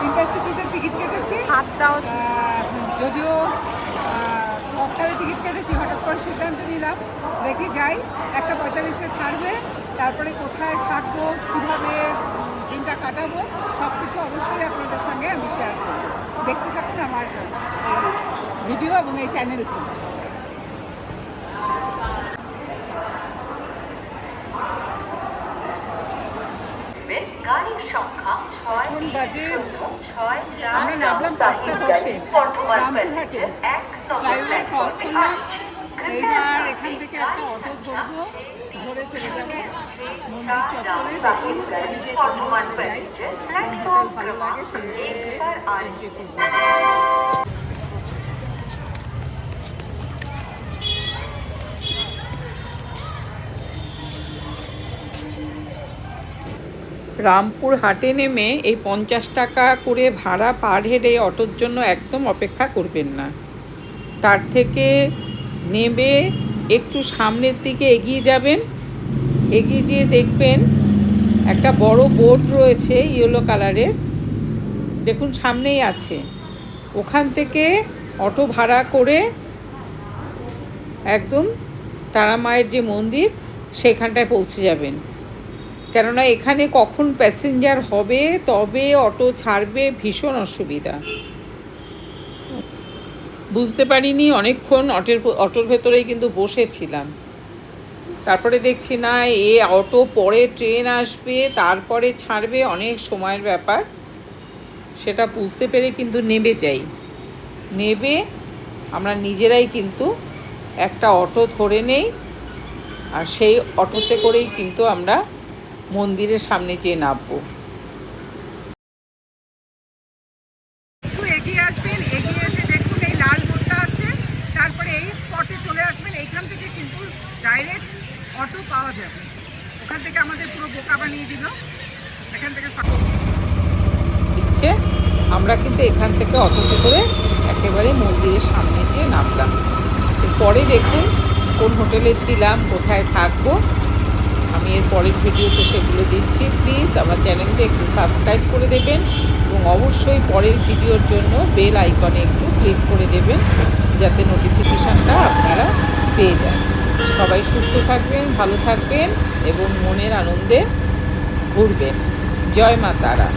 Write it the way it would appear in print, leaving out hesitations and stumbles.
ইন্টারসিটিতে ticket কেটেছি। যদিও সকালে টিকিট কেটেছি, হঠাৎ করে সিদ্ধান্ত নিলাম দেখি যাই, 1:45-এ ছাড়বে। তারপরে কোথায় থাকবো, কীভাবে দিনটা কাটাবো, সব কিছু অবশ্যই আপনাদের সঙ্গে আমি শেয়ার করবো। দেখতে থাকুন আমার ভিডিও এবং এই চ্যানেলটি। এখন বাজে, আমরা নামলাম 5:10-এ রামপুরহাটে, ফ্লাইওভার ক্রস করলাম। এইবার এখান থেকে একটা অটো ধরবো, ধরে চলে যাবো মন্দির চত্বরে। দেখি আমি যে যাই, হোটেল ভালো লাগে সেই এন্ট্রি করবো। রামপুর হাটে নেমে এই 50 টাকা করে ভাড়া পার হেডে অটোর জন্য একদম অপেক্ষা করবেন না। তার থেকে নেমে একটু সামনের দিকে এগিয়ে যাবেন। এগিয়ে যেয়ে দেখবেন একটা বড় বোর্ড রয়েছে ইয়েলো কালারের, দেখুন সামনেই আছে। ওখান থেকে অটো ভাড়া করে একদম তারা মায়ের যে মন্দির সেখানটায় পৌঁছে যাবেন। কেননা এখানে কখন প্যাসেঞ্জার হবে, তবে অটো ছাড়বে, ভীষণ অসুবিধা। বুঝতে পারিনি, অনেকক্ষণ অটোর ভেতরেই কিন্তু বসেছিলাম। তারপরে দেখছি না, অটো পরে ট্রেন আসবে, তারপরে ছাড়বে, অনেক সময়ের ব্যাপার। সেটা বুঝতে পেরে কিন্তু নেমে যাই। নেমে আমরা নিজেরাই কিন্তু একটা অটো ধরে নেই, আর সেই অটোতে করেই কিন্তু আমরা মন্দিরের সামনে যেয়ে নামবো। একটু এগিয়ে আসবেন, এগিয়ে এসে দেখুন এই লাল বোর্ডটা আছে, তারপরে এই স্পটে চলে আসবেন। এইখান থেকে কিন্তু ডাইরেক্ট অটো পাওয়া যাবে। ওখান থেকে আমাদের পুরো বোকা বানিয়ে দিল, এখান থেকে ইচ্ছে আমরা কিন্তু এখান থেকে অটোতে করে একেবারে মন্দিরের সামনে যেয়ে নামলাম। পরে দেখুন কোন হোটেলে ছিলাম, কোথায় থাকবো, আমি এর পরের ভিডিওতে সেগুলো দিচ্ছি। প্লিজ আমার চ্যানেলটা একটু সাবস্ক্রাইব করে দেবেন এবং অবশ্যই পরের ভিডিওর জন্য বেল আইকনে একটু ক্লিক করে দেবেন, যাতে নোটিফিকেশানটা আপনারা পেয়ে যান। সবাই সুস্থ থাকবেন, ভালো থাকবেন এবং মনের আনন্দে ঘুরবেন। জয় মা তারা।